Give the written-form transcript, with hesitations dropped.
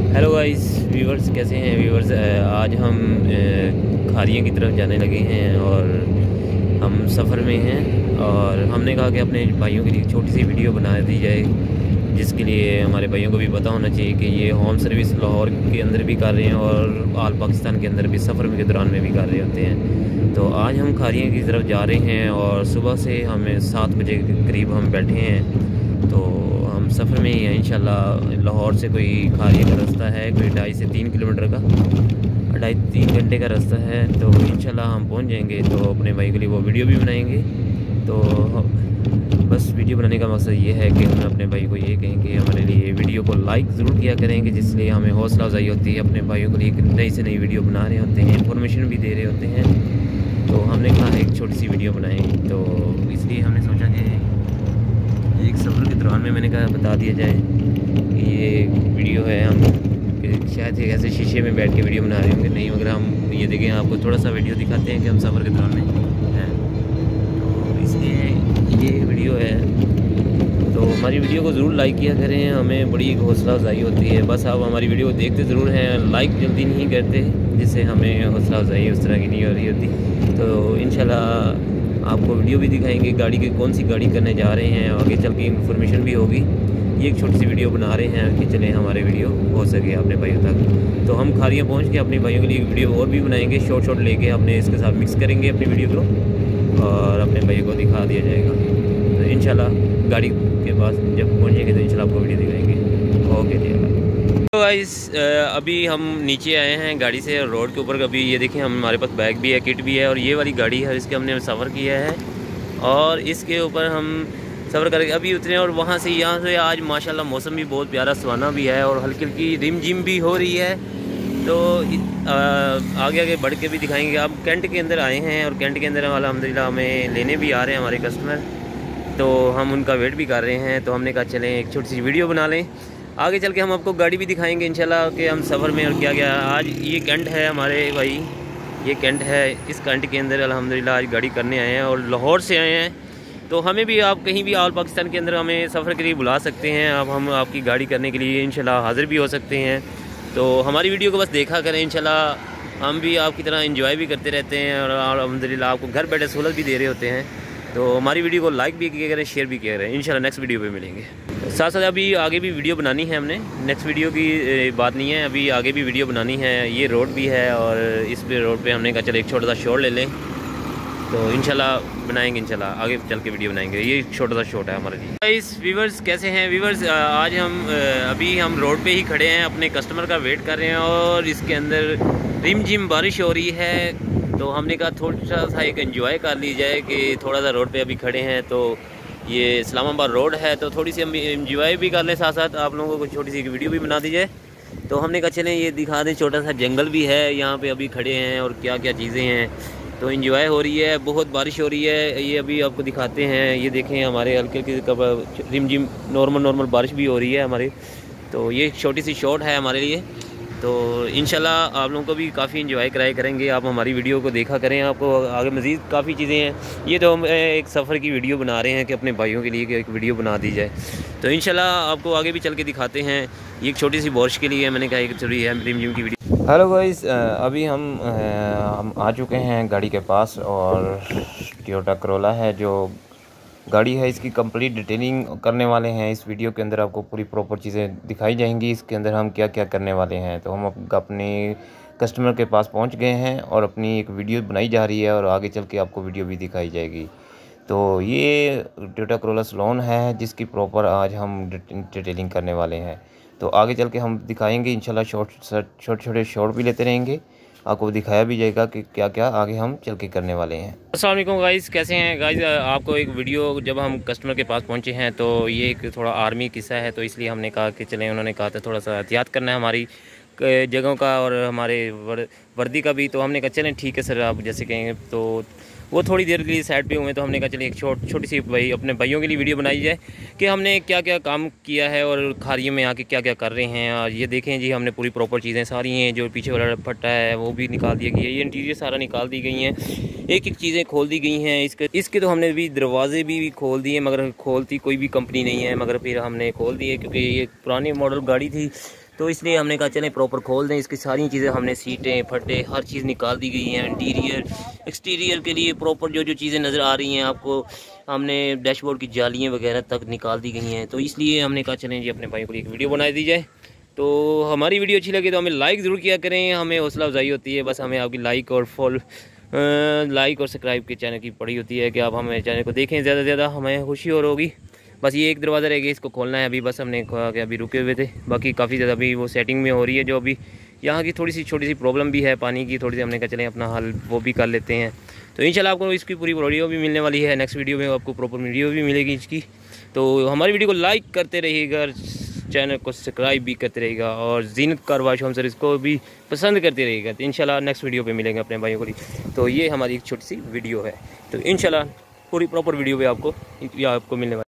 Hello guys viewers, कैसे हैं viewers. आज हम खारियाँ की तरफ जाने लगे हैं और हम सफ़र में हैं और हमने कहा कि अपने भाइयों के लिए छोटी सी वीडियो बना दी जाए, जिसके लिए हमारे भाइयों को भी पता होना चाहिए कि ये होम सर्विस लाहौर के अंदर भी कर रहे हैं और आल पाकिस्तान के अंदर भी सफ़र के दौरान में भी कर रहे होते हैं। तो आज हम खारियाँ की तरफ जा रहे हैं और सुबह से हमें 7 बजे के करीब हम बैठे हैं। तो हम सफ़र में ही हैं इंशाल्लाह। लाहौर से कोई खारिया का रास्ता है, कोई 2.5 से 3 किलोमीटर का, 2.5-3 घंटे का रास्ता है। तो इंशाल्लाह हम पहुंच जाएंगे, तो अपने भाई के लिए वो वीडियो भी बनाएंगे। तो बस वीडियो बनाने का मकसद ये है कि हम अपने भाई को ये कहेंगे हमारे लिए वीडियो को लाइक ज़रूर किया करेंगे, जिससे हमें हौसला अफजाई होती है। अपने भाइयों के लिए नई से नई वीडियो बना रहे होते हैं, इन्फॉर्मेशन भी दे रहे होते हैं। तो हमने कहा एक छोटी सी वीडियो बनाएँ, तो इसलिए हमने सोचा कि एक सफ़र के दौरान में मैंने कहा बता दिया जाए कि ये वीडियो है। हम शायद एक ऐसे शीशे में बैठ के वीडियो बना रहे होंगे, नहीं, मगर हम ये देखें आपको थोड़ा सा वीडियो दिखाते हैं कि हम सफ़र के दौरान में हैं। तो इसलिए ये वीडियो है, तो हमारी वीडियो को ज़रूर लाइक किया करें, हमें बड़ी हौसला अफजाई होती है। बस आप हमारी वीडियो को देखते ज़रूर हैं, लाइक जल्दी नहीं करते, जिससे हमें हौसला अफजाई उस तरह की नहीं हो रही होती। तो इंशाल्लाह आपको वीडियो भी दिखाएंगे, गाड़ी की कौन सी गाड़ी करने जा रहे हैं, आगे चल के इन्फॉर्मेशन भी होगी। ये एक छोटी सी वीडियो बना रहे हैं कि चलें हमारे वीडियो हो सके अपने भाइयों तक। तो हम खारियाँ पहुंच के अपने भाइयों के लिए वीडियो और भी बनाएंगे, शॉर्ट लेके अपने इसके साथ मिक्स करेंगे अपनी वीडियो को और अपने भाइयों को दिखा दिया जाएगा। तो इंशाल्लाह गाड़ी के पास जब पहुँचेंगे तो इंशाल्लाह आपको वीडियो दिखाएंगे। ओके जी। तो गाइस अभी हम नीचे आए हैं गाड़ी से रोड के ऊपर। अभी ये देखें हमारे पास बैग भी है, किट भी है, और ये वाली गाड़ी है, इसके हमने सफ़र किया है और इसके ऊपर हम सफ़र करके अभी उतरे। और वहाँ से यहाँ से आज माशाल्लाह मौसम भी बहुत प्यारा सुहाना भी है और हल्की हल्की रिम जिम भी हो रही है। तो आगे आगे बढ़ के भी दिखाएंगे। अब कैंट के अंदर आए हैं और कैंट के अंदर अल्हम्दुलिल्लाह हमें लेने भी आ रहे हैं हमारे कस्टमर, तो हम उनका वेट भी कर रहे हैं। तो हमने कहा चलें एक छोटी सी वीडियो बना लें, आगे चल के हम आपको गाड़ी भी दिखाएंगे इंशाल्लाह कि हम सफ़र में और क्या क्या। आज ये कैंट है हमारे भाई, ये कैंट है, इस कैंट के अंदर अल्हम्दुलिल्लाह आज गाड़ी करने आए हैं और लाहौर से आए हैं। तो हमें भी आप कहीं भी आल पाकिस्तान के अंदर हमें सफ़र के लिए बुला सकते हैं। अब हम आपकी गाड़ी करने के लिए इंशाल्लाह हाज़िर भी हो सकते हैं। तो हमारी वीडियो को बस देखा करें, इंशाल्लाह हम भी आपकी तरह एंजॉय भी करते रहते हैं और अल्हम्दुलिल्लाह आपको घर बैठे सहूलत भी दे रहे होते हैं। तो हमारी वीडियो को लाइक भी किया करें, शेयर भी किया करें। इंशाल्लाह नेक्स्ट वीडियो पे मिलेंगे। साथ साथ अभी आगे भी वीडियो बनानी है हमने, नेक्स्ट वीडियो की बात नहीं है, अभी आगे भी वीडियो बनानी है। ये रोड भी है और इस पे रोड पे हमने कहा चलो एक छोटा सा शॉट ले लें, तो इंशाल्लाह बनाएंगे, इंशाल्लाह आगे चल के वीडियो बनाएंगे। ये छोटा सा शॉट है हमारे लिए। गाइस व्यूवर्स कैसे हैं व्यूवर्स, आज हम अभी हम रोड पे ही खड़े हैं, अपने कस्टमर का वेट कर रहे हैं और इसके अंदर रिम जिम बारिश हो रही है। तो हमने कहा थोड़ा सा एक एंजॉय कर ली जाए कि थोड़ा सा रोड पे अभी खड़े हैं। तो ये इस्लामाबाद रोड है, तो थोड़ी सी हम एंजॉय भी कर लें, साथ साथ आप लोगों को छोटी सी वीडियो भी बना दी जाए। तो हमने कहा चलें ये दिखा दें, छोटा सा जंगल भी है यहाँ पे, अभी खड़े हैं और क्या क्या चीज़ें हैं। तो एंजॉय हो रही है, बहुत बारिश हो रही है, ये अभी आपको दिखाते हैं। ये देखें हमारे हल्के हल्के रिम जिम नॉर्मल बारिश भी हो रही है हमारे। तो ये छोटी सी शॉट है हमारे लिए। तो इंशाल्लाह आप लोगों को भी काफ़ी एंजॉय कराया करेंगे। आप हमारी वीडियो को देखा करें, आपको आगे मज़ीद काफ़ी चीज़ें हैं। ये तो हम एक सफ़र की वीडियो बना रहे हैं कि अपने भाइयों के लिए एक वीडियो बना दी जाए। तो इंशाल्लाह आपको आगे भी चल के दिखाते हैं। ये एक छोटी सी बारिश के लिए मैंने कहा एक छोटी है रिम जिम की वीडियो। हेलो गाइस, अभी हम आ चुके हैं गाड़ी के पास और टोयोटा करोला है जो गाड़ी है, इसकी कंप्लीट डिटेलिंग करने वाले हैं। इस वीडियो के अंदर आपको पूरी प्रॉपर चीज़ें दिखाई जाएंगी, इसके अंदर हम क्या क्या करने वाले हैं। तो हम अपने कस्टमर के पास पहुंच गए हैं और अपनी एक वीडियो बनाई जा रही है और आगे चल के आपको वीडियो भी दिखाई जाएगी। तो ये टोयोटा करोला सलोन है जिसकी प्रॉपर आज हम डिटेलिंग करने वाले हैं। तो आगे चल के हम दिखाएँगे इंशाल्लाह, छोटे शॉर्ट भी लेते रहेंगे, आपको दिखाया भी जाएगा कि क्या क्या आगे हम चल के करने वाले हैं। अस्सलाम वालेकुम गाइस, कैसे हैं गाइस। आपको एक वीडियो, जब हम कस्टमर के पास पहुंचे हैं तो ये एक थोड़ा आर्मी किस्सा है, तो इसलिए हमने कहा कि चलें, उन्होंने कहा था थोड़ा सा एहतियात करना है हमारी जगहों का और हमारे वर्दी का भी। तो हमने कहा चलें ठीक है सर, आप जैसे कहेंगे। तो वो थोड़ी देर के लिए साइड पे हुए, तो हमने कहा चलिए एक छोटी सी भाई अपने भाइयों के लिए वीडियो बनाई जाए कि हमने क्या क्या काम किया है और खारियों में आके क्या क्या कर रहे हैं। और ये देखें जी, हमने पूरी प्रॉपर चीज़ें सारी हैं, जो पीछे वाला फट्टा है वो भी निकाल दिया गया है, ये इंटीरियर सारा निकाल दी गई हैं, एक एक चीज़ें खोल दी गई हैं। इसके तो हमने भी दरवाजे भी खोल दिए, मगर खोलती कोई भी कंपनी नहीं है, मगर फिर हमने खोल दिए क्योंकि ये पुरानी मॉडल गाड़ी थी। तो इसलिए हमने कहा चलें प्रॉपर खोल दें। इसकी सारी चीज़ें हमने सीटें फटे हर चीज़ निकाल दी गई हैं। इंटीरियर एक्सटीरियर के लिए प्रॉपर जो जो चीज़ें नज़र आ रही हैं आपको, हमने डैशबोर्ड की जालियाँ वगैरह तक निकाल दी गई हैं। तो इसलिए हमने कहा चलें जी अपने भाइयों को एक वीडियो बना दी जाए। तो हमारी वीडियो अच्छी लगी तो हमें लाइक ज़रूर किया करें, हमें हौसला अफजाई होती है। बस हमें आपकी लाइक और लाइक और सब्सक्राइब के चैनल की पड़ी होती है कि आप हमें चैनल को देखें, ज़्यादा से ज़्यादा हमें खुशी और होगी। बस ये एक दरवाज़ा रह गया, इसको खोलना है अभी। बस हमने कहा कि अभी रुके हुए थे, बाकी काफ़ी ज़्यादा अभी वो सेटिंग में हो रही है। जो अभी यहाँ की थोड़ी सी छोटी सी प्रॉब्लम भी है पानी की, थोड़ी सी हमने कहा चलें अपना हल वो भी कर लेते हैं। तो इंशाल्लाह आपको इसकी पूरी वीडियो भी मिलने वाली है। नेक्स्ट वीडियो में आपको प्रॉपर वीडियो भी मिलेगी इसकी। तो हमारी वीडियो को लाइक करते रहिएगा, चैनल को सब्सक्राइब भी करते रहेगा और ज़ीनत कार वॉश होम सर्विस को भी पसंद करते रहेगा। तो इंशाल्लाह नेक्स्ट वीडियो पे मिलेंगे अपने भाइयों को लिए। तो ये हमारी एक छोटी सी वीडियो है, तो इंशाल्लाह पूरी प्रॉपर वीडियो पे आपको मिलने वाली।